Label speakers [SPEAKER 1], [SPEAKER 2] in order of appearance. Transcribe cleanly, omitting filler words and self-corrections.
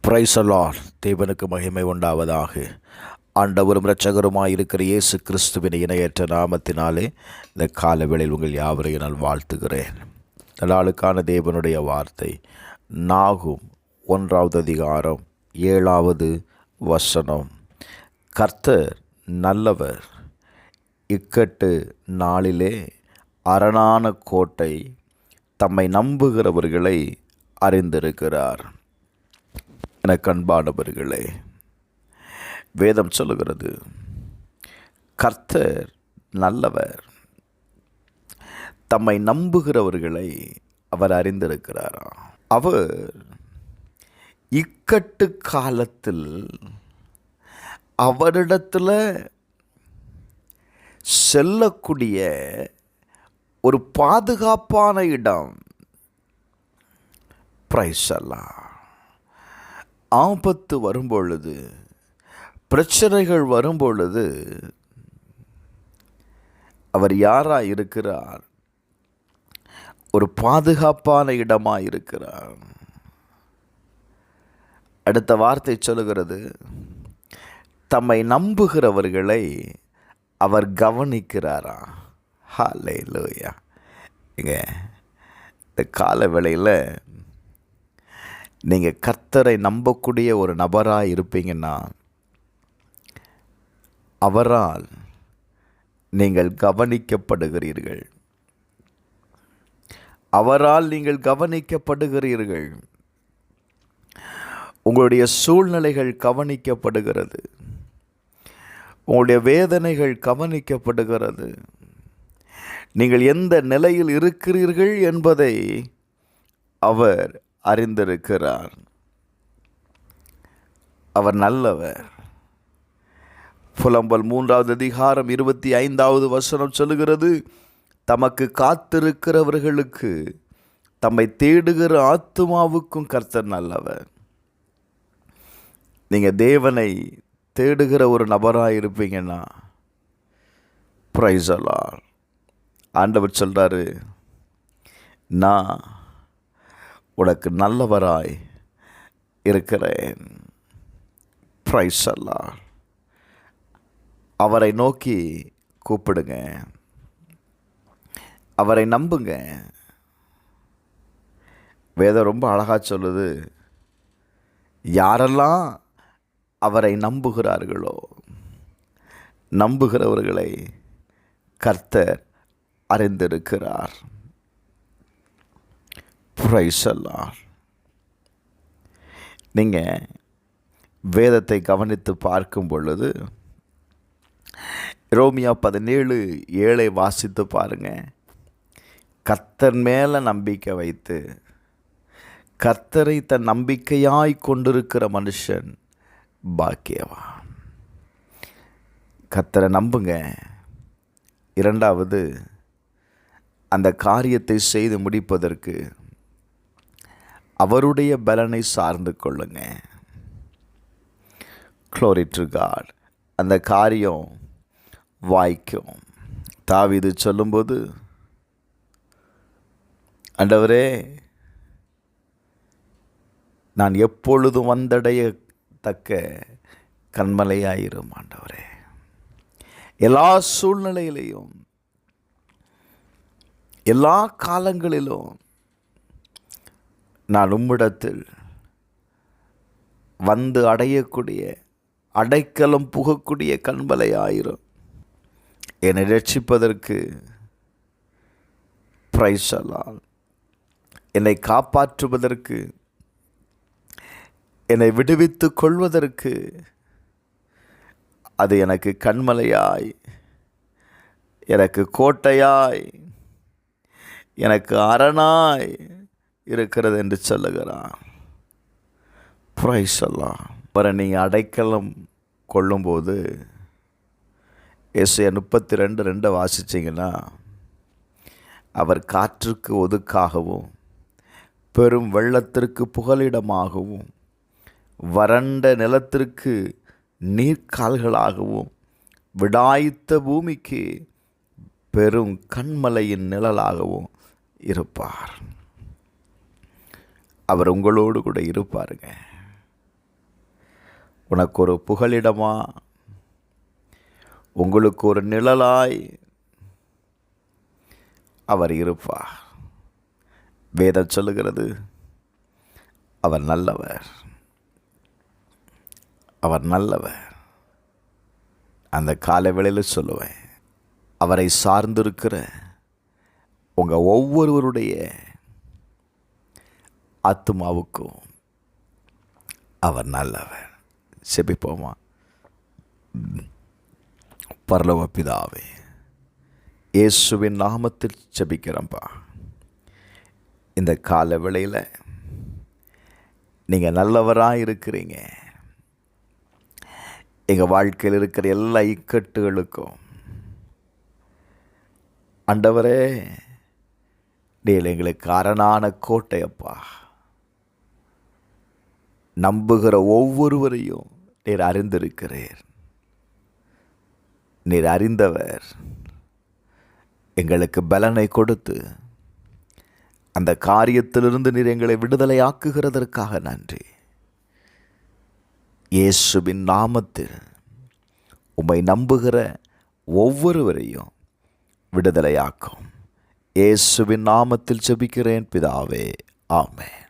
[SPEAKER 1] Praise the Lord. தேவனுக்கு மகிமை உண்டாவதாக. ஆண்டவரும் இரட்சகருமாய் இருக்கிற இயேசு கிறிஸ்துவின் இணையற்ற நாமத்தினாலே இந்த காலவேளையில் உங்கள் யாவரையும் நான் வாழ்த்துகிறேன். இந்த நாளுக்கான தேவனுடைய வார்த்தை நாகூம் 1:7 கர்த்தர் நல்லவர், இக்கட்டு நாளிலே அரணான கோட்டை தம்மை நம்புகிறவர்களை அறிந்திருக்கிறார். எனக்கு அன்பானவர்களே, வேதம் சொல்லுகிறது கர்த்தர் நல்லவர், தம்மை நம்புகிறவர்களை அவர் அறிந்திருக்கிறாரா. அவர் இக்கட்டு காலத்தில் அவரிடத்தில் செல்லக்கூடிய ஒரு பாதுகாப்பான இடம். Praise the Lord. ஆபத்து வரும்பொழுது, பிரச்சனைகள் வரும்பொழுது அவர் யாராக இருக்கிறார்? ஒரு பாதுகாப்பான இடமாக இருக்கிறார். அடுத்த வார்த்தை சொல்லுகிறது தம்மை நம்புகிறவர்களை அவர் கவனிக்கிறாரா. ஹல்லேலூயா. இந்த கால வேளையில் நீங்கள் கர்த்தரை நம்பக்கூடிய ஒரு நபராக இருப்பீங்கன்னா அவரால் நீங்கள் கவனிக்கப்படுகிறீர்கள். அவரால் நீங்கள் கவனிக்கப்படுகிறீர்கள். உங்களுடைய சூழ்நிலைகள் கவனிக்கப்படுகிறது. உங்களுடைய வேதனைகள் கவனிக்கப்படுகிறது. நீங்கள் எந்த நிலையில் இருக்கிறீர்கள் என்பதை அவர் அறிந்திருக்கிறார். அவர் நல்லவர். புலம்பல் 3:25 சொல்லுகிறது தமக்கு காத்திருக்கிறவர்களுக்கு, தம்மை தேடுகிற ஆத்துமாவுக்கும் கர்த்தர் நல்லவர். நீங்கள் தேவனை தேடுகிற ஒரு நபராக இருப்பீங்கன்னா பிரைஸ் தி லார்ட். ஆண்டவர் சொல்கிறாரு, நான் உனக்கு நல்லவராய் இருக்கிறேன். Praise the Lord. அவரை நோக்கி கூப்பிடுங்க, அவரை நம்புங்க. வேதம் ரொம்ப அழகாக சொல்லுது, யாரெல்லாம் அவரை நம்புகிறார்களோ, நம்புகிறவர்களை கர்த்தர் அறிந்திருக்கிறார். Praise the Lord. நீங்கள் வேதத்தை கவனித்து பார்க்கும் பொழுது ரோமியா 17:7 வாசித்து பாருங்க. கர்த்தர் மேலே நம்பிக்கை வைத்து கர்த்தரை தன் நம்பிக்கையாய் கொண்டிருக்கிற மனுஷன் பாக்கியவான். கர்த்தரை நம்புங்க. இரண்டாவது, அந்த காரியத்தை செய்து முடிப்பதற்கு அவருடைய பலனை சார்ந்து கொள்ளுங்க. Glory to God. அந்த காரியம் வாய்க்கும். தாவீது சொல்லும்போது, ஆண்டவரே, நான் எப்பொழுதும் வந்தடையத்தக்க கன்மலையாயிரும் ஆண்டவரே. எல்லா சூழ்நிலையிலையும், எல்லா காலங்களிலும் நான் உம்மிடத்தில் வந்து அடையக்கூடிய, அடைக்கலம் புகக்கூடிய கன்மலையாயிரும். என்னை ரட்சிப்பதற்கு பிரைஸ் தி லார்ட். என்னை காப்பாற்றுவதற்கு, என்னை விடுவித்து கொள்வதற்கு அது எனக்கு கன்மலையாய், எனக்கு கோட்டையாய், எனக்கு அரணாய் இருக்கிறது என்று சொல்லுகிறான். Praise the Lord. அப்புறம் நீங்கள் அடைக்கலம் கொள்ளும்போது ஏசாயா 32:2 வாசிச்சிங்கன்னா, அவர் காற்றுக்கு ஒதுக்காகவும், பெரும் வெள்ளத்திற்கு புகலிடமாகவும், வறண்ட நிலத்திற்கு நீர்க்கால்களாகவும், விடாய்த்த பூமிக்கு பெரும் கன்மலையின் நிழலாகவும் இருப்பார். அவர் உங்களோடு கூட இருப்பாருங்க. உனக்கு ஒரு புகலிடமா, உங்களுக்கு ஒரு நிழலாய் அவர் இருப்பார். வேதம் சொல்லுகிறது, அவர் நல்லவர், அவர் நல்லவர். அந்த காலவேளையில் சொல்லுவேன், அவரை சார்ந்திருக்கிற உங்கள் ஒவ்வொருவருடைய ஆத்துமாவுக்கும் அவர் நல்லவர். செபிப்போமா? பரலோக பிதாவே, இயேசுவின் நாமத்தில் செபிக்கிறேன்ப்பா. இந்த கால வேளையில் நீங்கள் நல்லவராக இருக்கிறீங்க. எங்கள் வாழ்க்கையில் இருக்கிற எல்லா இக்கட்டுகளுக்கும் ஆண்டவரே, நீர் எங்களுக்கு அரணான கோட்டையப்பா. நம்புகிற ஒவ்வொருவரையும் நீர் அறிந்திருக்கிறீர். நீர் அறிந்தவர். எங்களுக்கு பலனை கொடுத்து அந்த காரியத்திலிருந்து நீர் எங்களை விடுதலையாக்குகிறதற்காக நன்றி. இயேசுவின் நாமத்தில் உம்மை நம்புகிற ஒவ்வொருவரையும் விடுதலையாக்கும். இயேசுவின் நாமத்தில் ஜெபிக்கிறேன் பிதாவே, ஆமென்.